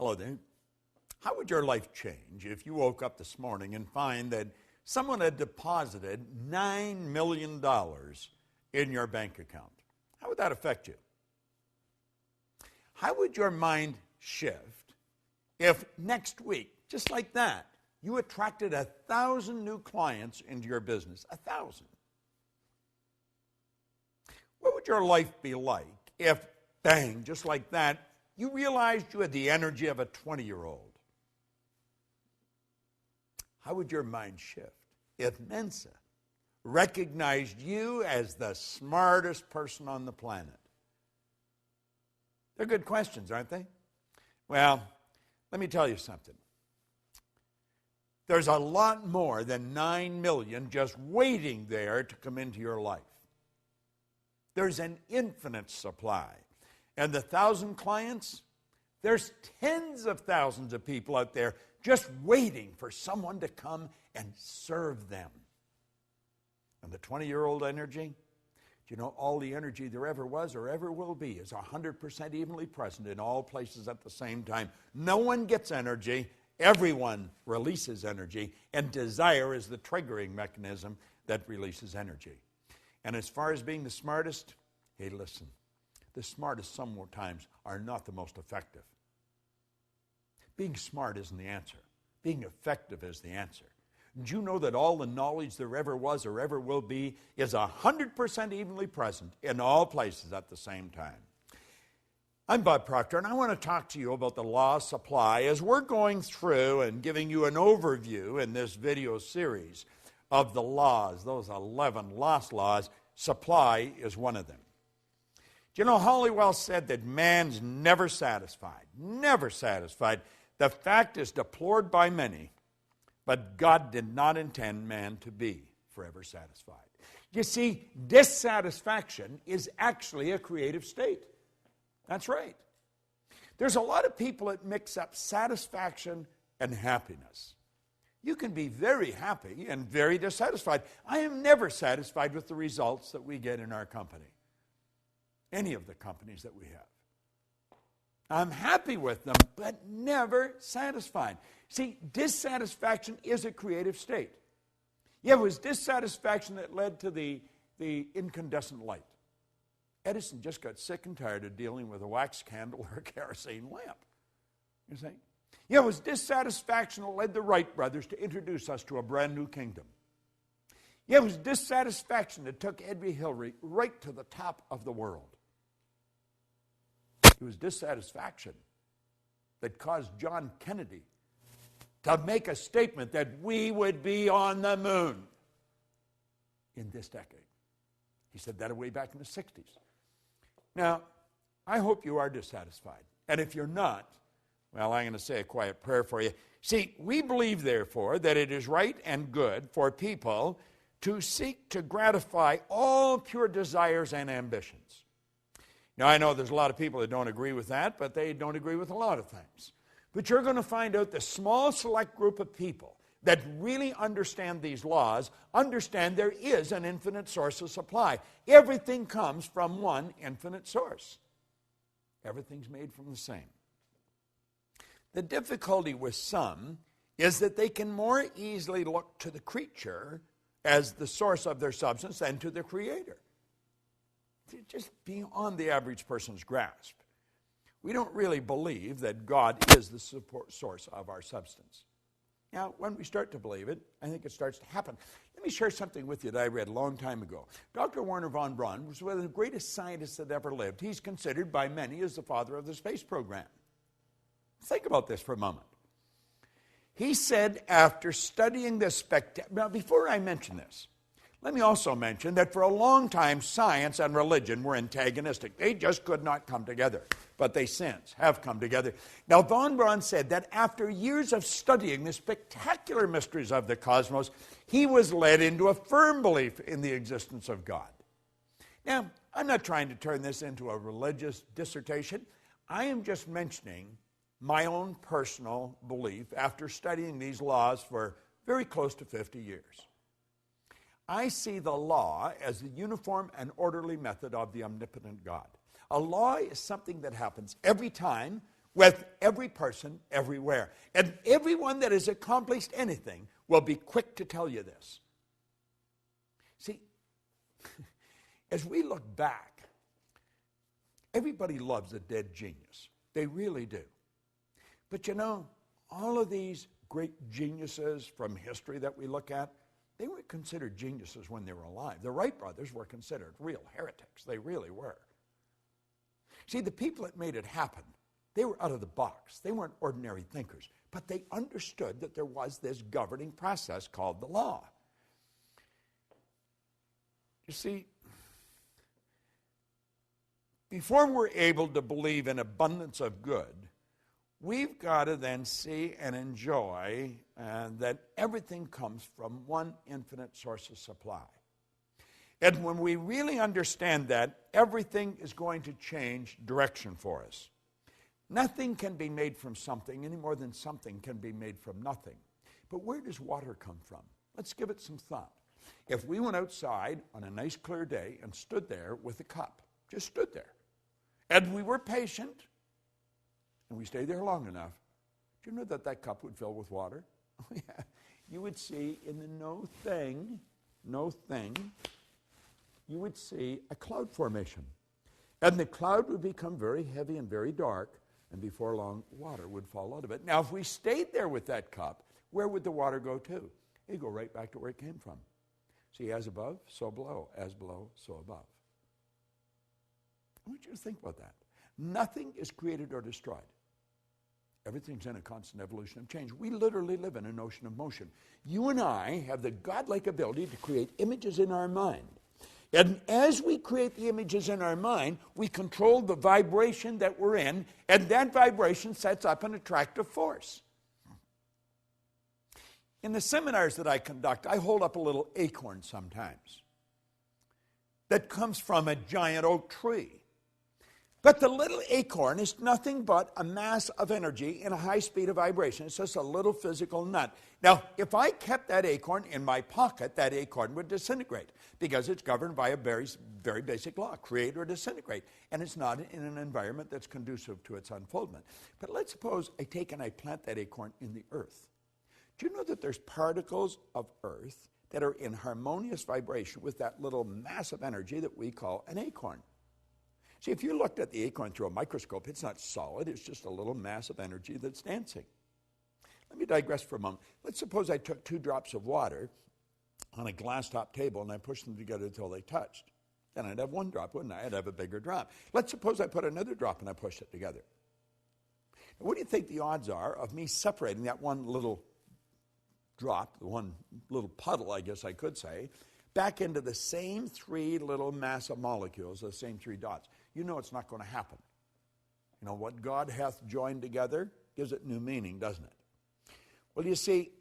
Hello there. How would your life change if you woke up this morning and find that someone had deposited $9 million in your bank account? How would that affect you? How would your mind shift if next week, just like that, you attracted 1,000 new clients into your business? 1,000. What would your life be like if, bang, just like that, you realized you had the energy of a 20-year-old? How would your mind shift if Mensa recognized you as the smartest person on the planet? They're good questions, aren't they? Well, let me tell you something. There's a lot more than 9 million just waiting there to come into your life. There's an infinite supply. And the 1,000 clients, there's tens of thousands of people out there just waiting for someone to come and serve them. And the 20-year-old energy, do you know all the energy there ever was or ever will be is 100% evenly present in all places at the same time. No one gets energy. Everyone releases energy. And desire is the triggering mechanism that releases energy. And as far as being the smartest, hey, listen, the smartest sometimes are not the most effective. Being smart isn't the answer. Being effective is the answer. Did you know that all the knowledge there ever was or ever will be is 100% evenly present in all places at the same time? I'm Bob Proctor, and I want to talk to you about the law of supply as we're going through and giving you an overview in this video series of the laws, those 11 lost laws. Supply is one of them. Do you know, Halliwell said that man's never satisfied, never satisfied. The fact is deplored by many, but God did not intend man to be forever satisfied. You see, dissatisfaction is actually a creative state. That's right. There's a lot of people that mix up satisfaction and happiness. You can be very happy and very dissatisfied. I am never satisfied with the results that we get in our company, any of the companies that we have. I'm happy with them, but never satisfied. See, dissatisfaction is a creative state. Yeah, it was dissatisfaction that led to the incandescent light. Edison just got sick and tired of dealing with a wax candle or a kerosene lamp. You see? Yeah, it was dissatisfaction that led the Wright brothers to introduce us to a brand new kingdom. Yeah, it was dissatisfaction that took Edwy Hillary right to the top of the world. It was dissatisfaction that caused John Kennedy to make a statement that we would be on the moon in this decade. He said that way back in the 60s. Now, I hope you are dissatisfied. And if you're not, well, I'm going to say a quiet prayer for you. See, we believe, therefore, that it is right and good for people to seek to gratify all pure desires and ambitions. Now, I know there's a lot of people that don't agree with that, but they don't agree with a lot of things. But you're going to find out the small select group of people that really understand these laws, understand there is an infinite source of supply. Everything comes from one infinite source. Everything's made from the same. The difficulty with some is that they can more easily look to the creature as the source of their substance than to the Creator. It's just beyond the average person's grasp. We don't really believe that God is the source of our substance. Now, when we start to believe it, I think it starts to happen. Let me share something with you that I read a long time ago. Dr. Wernher von Braun was one of the greatest scientists that ever lived. He's considered by many as the father of the space program. Think about this for a moment. He said after studying this now before I mention this, let me also mention that for a long time science and religion were antagonistic. They just could not come together. But they since have come together. Now, von Braun said that after years of studying the spectacular mysteries of the cosmos, he was led into a firm belief in the existence of God. Now, I'm not trying to turn this into a religious dissertation. I am just mentioning my own personal belief after studying these laws for very close to 50 years. I see the law as the uniform and orderly method of the omnipotent God. A law is something that happens every time with every person everywhere. And everyone that has accomplished anything will be quick to tell you this. See, as we look back, everybody loves a dead genius. They really do. But you know, all of these great geniuses from history that we look at, they weren't considered geniuses when they were alive. The Wright brothers were considered real heretics. They really were. See, the people that made it happen, they were out of the box. They weren't ordinary thinkers. But they understood that there was this governing process called the law. You see, before we're able to believe in abundance of good, we've got to then see and enjoy that everything comes from one infinite source of supply. And when we really understand that, everything is going to change direction for us. Nothing can be made from something any more than something can be made from nothing. But where does water come from? Let's give it some thought. If we went outside on a nice clear day and stood there with a cup, just stood there, and we were patient, and we stayed there long enough, do you know that that cup would fill with water? Oh, yeah. You would see in the no thing, you would see a cloud formation. And the cloud would become very heavy and very dark, and before long, water would fall out of it. Now, if we stayed there with that cup, where would the water go to? It'd go right back to where it came from. See, as above, so below. As below, so above. I want you to think about that. Nothing is created or destroyed. Everything's in a constant evolution of change. We literally live in an ocean of motion. You and I have the godlike ability to create images in our mind. And as we create the images in our mind, we control the vibration that we're in, and that vibration sets up an attractive force. In the seminars that I conduct, I hold up a little acorn sometimes that comes from a giant oak tree. But the little acorn is nothing but a mass of energy in a high speed of vibration. It's just a little physical nut. Now, if I kept that acorn in my pocket, that acorn would disintegrate because it's governed by a very, very basic law, create or disintegrate. And it's not in an environment that's conducive to its unfoldment. But let's suppose I take and I plant that acorn in the earth. Do you know that there's particles of earth that are in harmonious vibration with that little mass of energy that we call an acorn? See, if you looked at the acorn through a microscope, it's not solid. It's just a little mass of energy that's dancing. Let me digress for a moment. Let's suppose I took 2 drops of water on a glass-top table and I pushed them together until they touched. Then I'd have 1 drop, wouldn't I? I'd have a bigger drop. Let's suppose I put another drop and I pushed it together. Now, what do you think the odds are of me separating that one little drop, the one little puddle, I guess I could say, back into the same 3 little mass of molecules, the same 3 dots? You know it's not going to happen. You know, what God hath joined together gives it new meaning, doesn't it? Well, you see,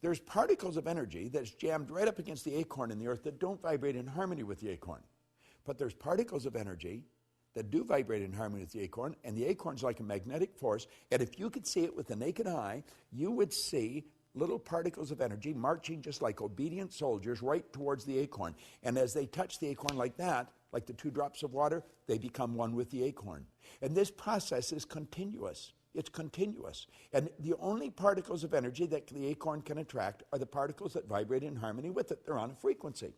there's particles of energy that's jammed right up against the acorn in the earth that don't vibrate in harmony with the acorn. But there's particles of energy that do vibrate in harmony with the acorn, and the acorn's like a magnetic force, and if you could see it with the naked eye, you would see little particles of energy marching just like obedient soldiers right towards the acorn. And as they touch the acorn like that, like the 2 drops of water, they become one with the acorn. And this process is continuous. It's continuous. And the only particles of energy that the acorn can attract are the particles that vibrate in harmony with it. They're on a frequency.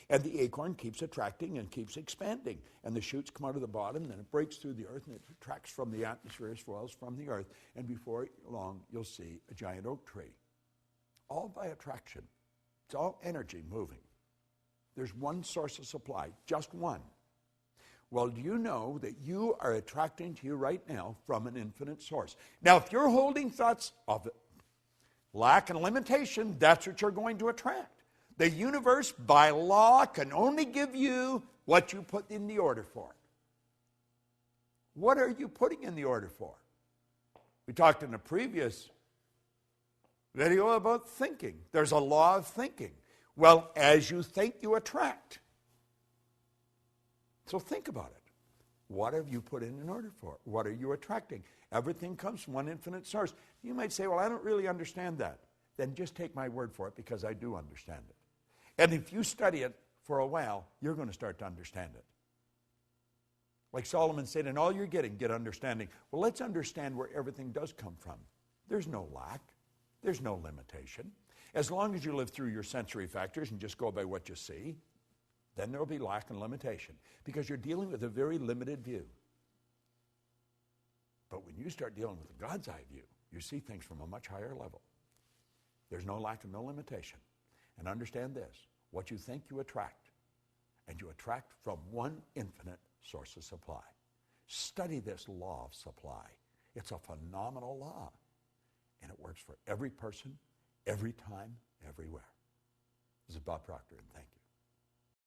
And the acorn keeps attracting and keeps expanding. And the shoots come out of the bottom, then it breaks through the earth, and it attracts from the atmosphere as well as from the earth. And before long, you'll see a giant oak tree. All by attraction. It's all energy moving. There's one source of supply, just one. Well, do you know that you are attracting to you right now from an infinite source? Now, if you're holding thoughts of lack and limitation, that's what you're going to attract. The universe, by law, can only give you what you put in the order for it. What are you putting in the order for? We talked in a previous video about thinking. There's a law of thinking. Well, as you think, you attract. So think about it. What have you put in order for? What are you attracting? Everything comes from one infinite source. You might say, well, I don't really understand that. Then just take my word for it, because I do understand it. And if you study it for a while, you're going to start to understand it. Like Solomon said, in all you're getting, get understanding. Well, let's understand where everything does come from. There's no lack. There's no limitation. As long as you live through your sensory factors and just go by what you see, then there will be lack and limitation because you're dealing with a very limited view. But when you start dealing with the God's eye view, you see things from a much higher level. There's no lack and no limitation. And understand this, what you think you attract, and you attract from one infinite source of supply. Study this law of supply. It's a phenomenal law, and it works for every person, every time, everywhere. This is Bob Proctor, and thank you.